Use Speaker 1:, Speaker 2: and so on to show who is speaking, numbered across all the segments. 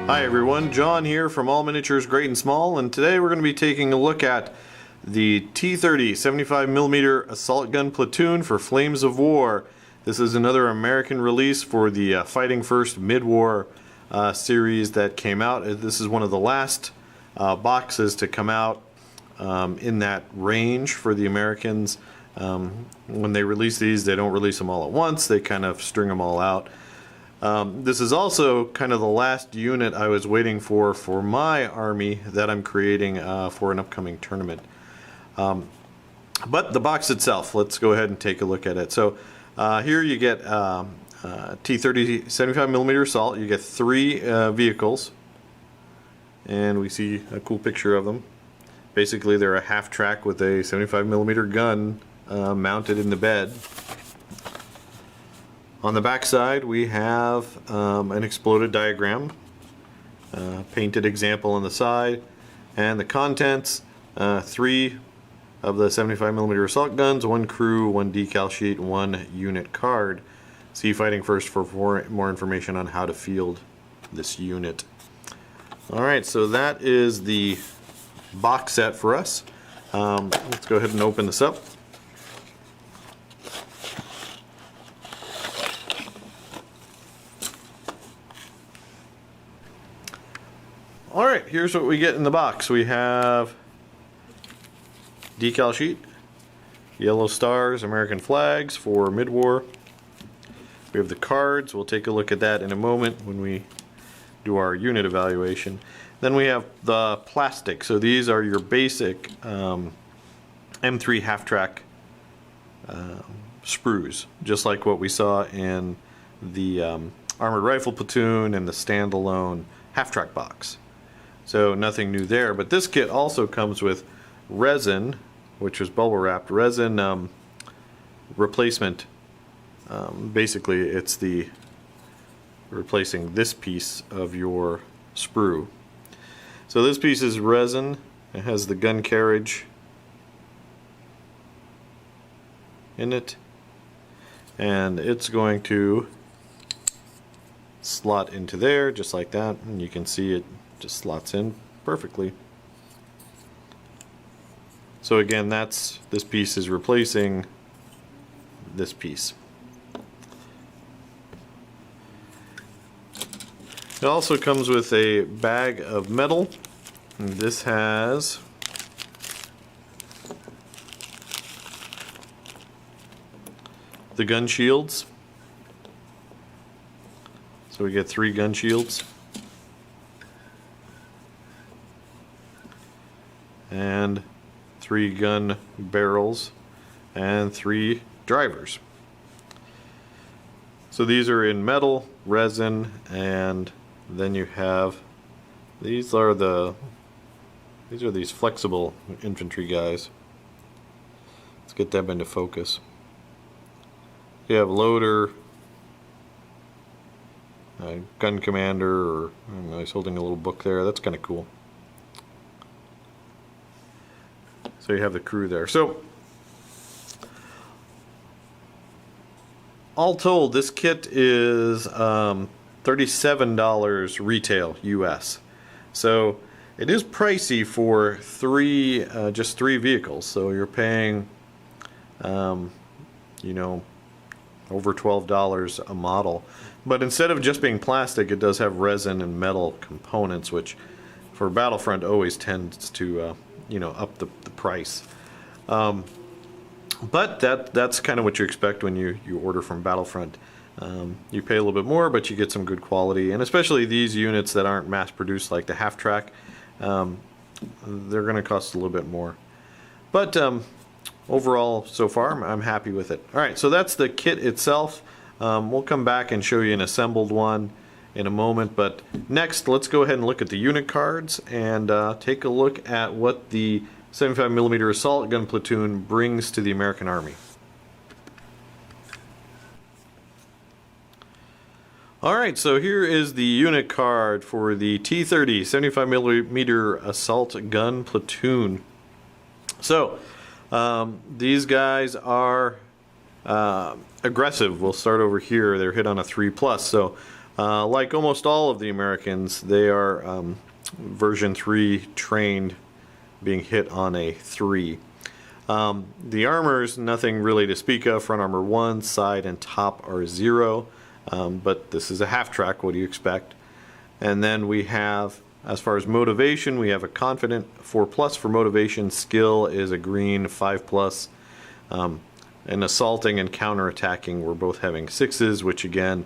Speaker 1: Hi everyone, John here from All Miniatures Great and Small, and today we're going to be taking a look at the T30 75mm Assault Gun Platoon for Flames of War. This is another American release for the Fighting First Mid-War series that came out. This is one of the last boxes to come out in that range for the Americans. When they release these, they don't release them all at once, they kind of string them all out. This is also kind of the last unit I was waiting for my army that I'm creating for an upcoming tournament. But the box itself, let's go ahead and take a look at it. So here you get T30 75mm Assault. You get 3 vehicles, and we see a cool picture of them. Basically they're a half track with a 75mm gun mounted in the bed. On the back side we have an exploded diagram, painted example on the side, and the contents, 3 of the 75mm assault guns, 1 crew, 1 decal sheet, 1 unit card. See Fighting First for more information on how to field this unit. Alright, so that is the box set for us. Let's go ahead and open this up. Alright, here's what we get in the box. We have decal sheet, yellow stars, American flags for mid-war. We have the cards. We'll take a look at that in a moment when we do our unit evaluation. Then we have the plastic. So these are your basic M3 half-track sprues, just like what we saw in the Armored Rifle Platoon and the standalone half-track box. So nothing new there, but this kit also comes with resin, which was bubble wrapped resin replacement. Basically it's the replacing this piece of your sprue. So this piece is resin. It has the gun carriage in it, and it's going to slot into there just like that, and you can see it just slots in perfectly. So again, this piece is replacing this piece. It also comes with a bag of metal, and this has the gun shields. So we get 3 gun shields, and 3 gun barrels, and 3 drivers. So these are in metal, resin, and then you have these flexible infantry guys. Let's get them into focus. You have loader, gun commander, or I don't know, he's holding a little book there. That's kind of cool. So you have the crew there. So all told, this kit is $37 retail US. So it is pricey for just 3 vehicles. So you're paying, you know, over $12 a model. But instead of just being plastic, it does have resin and metal components, which for Battlefront always tends to you know, up the price. But that's kind of what you expect when you order from Battlefront. You pay a little bit more, but you get some good quality, and especially these units that aren't mass produced like the half track, they're going to cost a little bit more. But overall, so far, I'm happy with it. Alright, so that's the kit itself. We'll come back and show you an assembled one in a moment, but next let's go ahead and look at the unit cards and take a look at what the 75mm Assault Gun Platoon brings to the American Army. Alright, so here is the unit card for the T30 75mm Assault Gun Platoon. So these guys are aggressive. We'll start over here. They're hit on a 3+. So Like almost all of the Americans, they are version 3 trained, being hit on a 3. The armor's nothing really to speak of. Front armor 1, side and top are 0. But this is a half track, what do you expect? And then we have, as far as motivation, we have a confident 4+ for motivation. Skill is a green 5+. And assaulting and counterattacking, we're both having 6s, which again,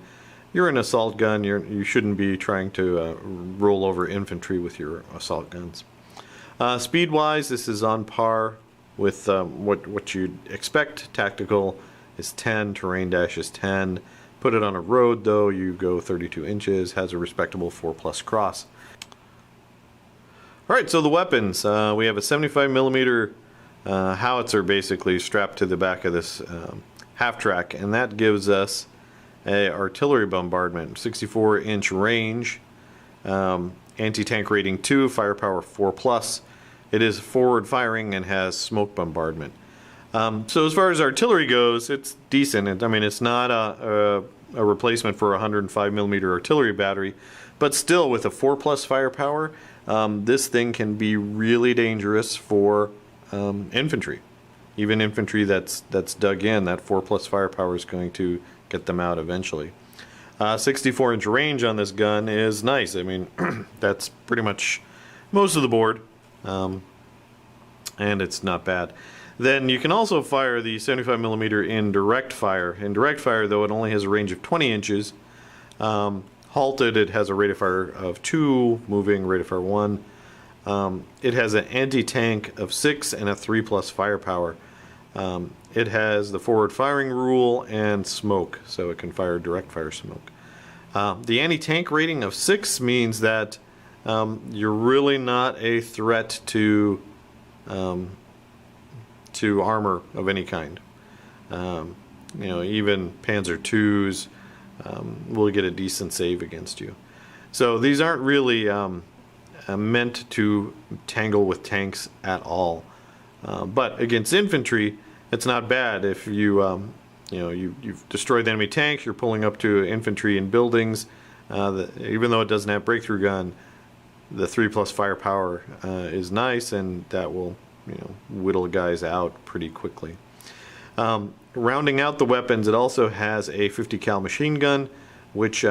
Speaker 1: you're an assault gun. You shouldn't be trying to roll over infantry with your assault guns. Speed-wise, this is on par with what you'd expect. Tactical is 10, terrain dash is 10. Put it on a road, though, you go 32 inches. Has a respectable 4+ cross. All right, so the weapons. We have a 75mm howitzer basically strapped to the back of this half-track, and that gives us a artillery bombardment, 64-inch range, anti-tank rating 2, firepower 4+. It is forward firing and has smoke bombardment. So as far as artillery goes, it's decent. I mean, it's not a replacement for a 105mm artillery battery, but still with a 4+ firepower, this thing can be really dangerous for infantry. Even infantry that's dug in, that 4+ firepower is going to get them out eventually. 64-inch range on this gun is nice. I mean, that's pretty much most of the board, and it's not bad. Then you can also fire the 75mm in direct fire. In direct fire, though, it only has a range of 20 inches. Halted, it has a rate of fire of 2, moving rate of fire 1. It has an anti-tank of 6 and a 3+ firepower. It has the forward firing rule and smoke, so it can fire direct fire smoke. The anti-tank rating of 6 means that you're really not a threat to armor of any kind. You know, even Panzer IIs will get a decent save against you. So these aren't really meant to tangle with tanks at all. But against infantry, it's not bad. If you've destroyed the enemy tanks, you're pulling up to infantry in buildings. Even though it doesn't have breakthrough gun, the 3+ firepower is nice, and that will whittle guys out pretty quickly. Rounding out the weapons, it also has a 50 cal machine gun, which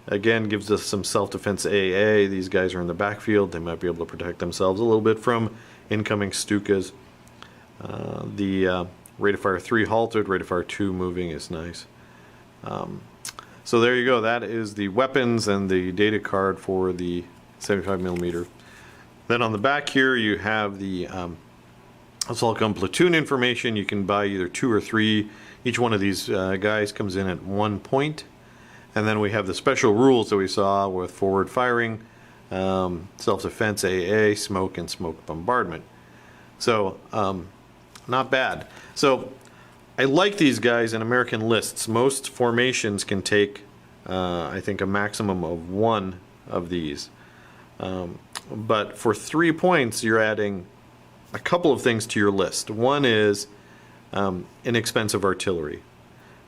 Speaker 1: again gives us some self-defense AA. These guys are in the backfield. They might be able to protect themselves a little bit from incoming Stukas. The rate of fire 3 halted, rate of fire 2 moving is nice. So there you go. That is the weapons and the data card for the 75mm. Then on the back here you have the Assault Gun Platoon information. You can buy either 2 or 3. Each one of these guys comes in at 1 point. And then we have the special rules that we saw with forward firing, self-defense AA, smoke, and smoke bombardment. So not bad. So I like these guys in American lists. Most formations can take I think a maximum of 1 of these. But for 3 points, you're adding a couple of things to your list. One is inexpensive artillery.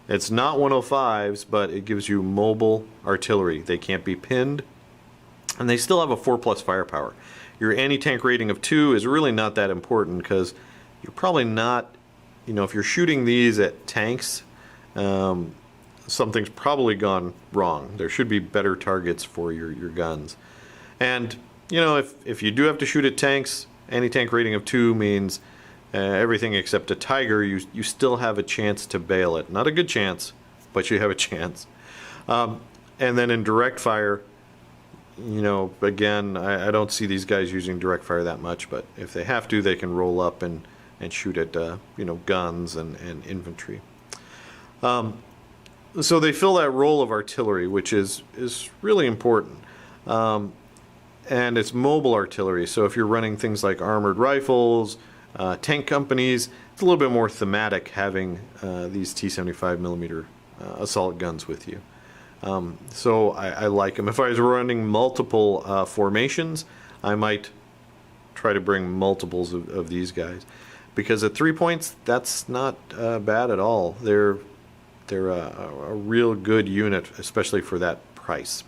Speaker 1: It's not 105s, but it gives you mobile artillery. They can't be pinned, and they still have a 4+ firepower. Your anti-tank rating of 2 is really not that important, because you're probably not, if you're shooting these at tanks, something's probably gone wrong. There should be better targets for your guns. And if you do have to shoot at tanks, anti-tank rating of 2 means everything except a Tiger, you still have a chance to bail it. Not a good chance, but you have a chance. And then in direct fire, again, I don't see these guys using direct fire that much, but if they have to, they can roll up and shoot at guns and infantry. So they fill that role of artillery, which is really important. And it's mobile artillery, so if you're running things like armored rifles, tank companies, it's a little bit more thematic having these T75mm assault guns with you. So I like them. If I was running multiple formations, I might try to bring multiples of these guys, because at 3 points, that's not bad at all. They're a real good unit, especially for that price.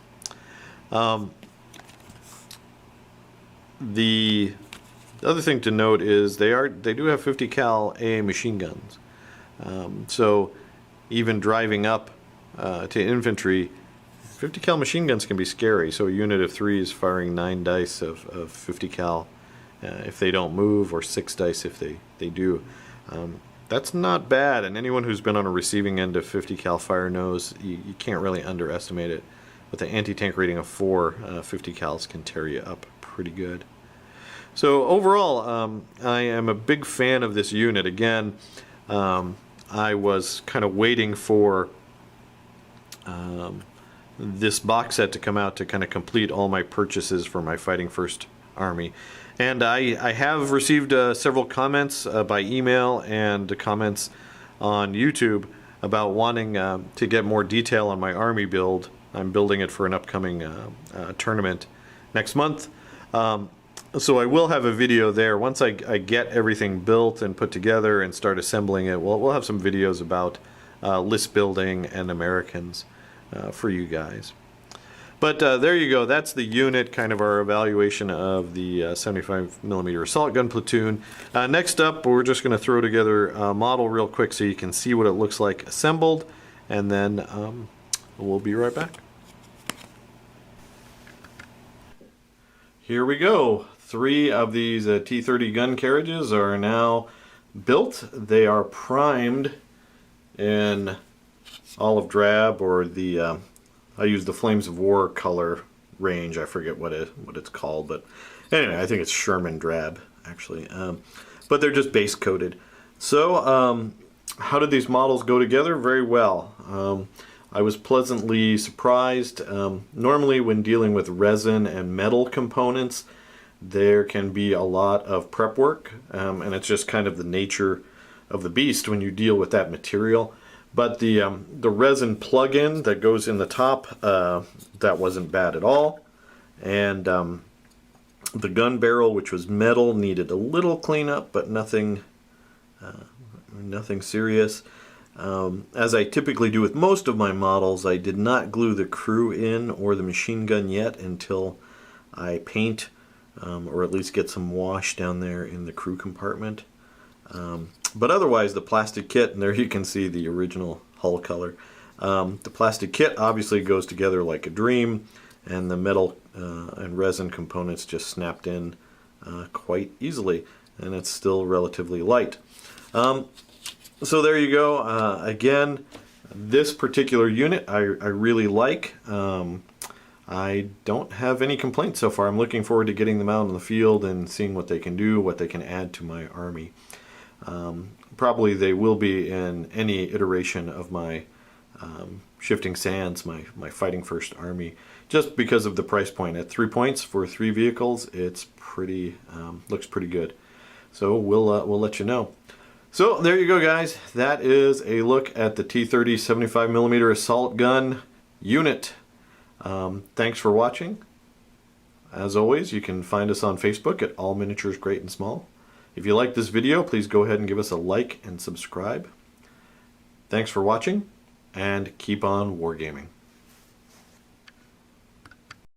Speaker 1: The other thing to note is they do have 50 cal AA machine guns. So even driving up to infantry, 50 cal machine guns can be scary. So a unit of 3 is firing 9 dice of 50 cal if they don't move, or 6 dice if they do. That's not bad, and anyone who's been on a receiving end of 50 cal fire knows you can't really underestimate it. With an anti-tank rating of 4, 50 cals can tear you up pretty good. So overall, I am a big fan of this unit. Again, I was kind of waiting for this box set to come out to kind of complete all my purchases for my Fighting First Army. And I have received several comments by email and comments on YouTube about wanting to get more detail on my army build. I'm building it for an upcoming tournament next month. So I will have a video there. Once I get everything built and put together and start assembling it, we'll have some videos about list building and Americans for you guys. But there you go. That's the unit, kind of our evaluation of the 75mm Assault Gun Platoon. Next up, we're just going to throw together a model real quick so you can see what it looks like assembled, and then we'll be right back. Here we go. 3 of these T30 gun carriages are now built. They are primed in olive drab, or the I use the Flames of War color range. I forget what it's called, but anyway, I think it's Sherman drab actually. But they're just base coated. So how did these models go together? Very well. I was pleasantly surprised. Normally when dealing with resin and metal components, there can be a lot of prep work, and it's just kind of the nature of the beast when you deal with that material. But the resin plug-in that goes in the top, that wasn't bad at all. And the gun barrel, which was metal, needed a little cleanup, but nothing serious. As I typically do with most of my models, I did not glue the crew in or the machine gun yet until I paint, or at least get some wash down there in the crew compartment. But otherwise, the plastic kit, and there you can see the original hull color. The plastic kit obviously goes together like a dream, and the metal and resin components just snapped in quite easily, and it's still relatively light. So there you go. Again, this particular unit I really like. I don't have any complaints so far. I'm looking forward to getting them out in the field and seeing what they can do, what they can add to my army. Probably they will be in any iteration of my Shifting Sands, my Fighting First Army, just because of the price point. At 3 points for 3 vehicles, it's pretty looks pretty good. So we'll let you know. So there you go, guys. That is a look at the T30 75mm assault gun unit. Thanks for watching. As always, you can find us on Facebook at All Miniatures Great and Small. If you like this video, please go ahead and give us a like and subscribe. Thanks for watching, and keep on wargaming.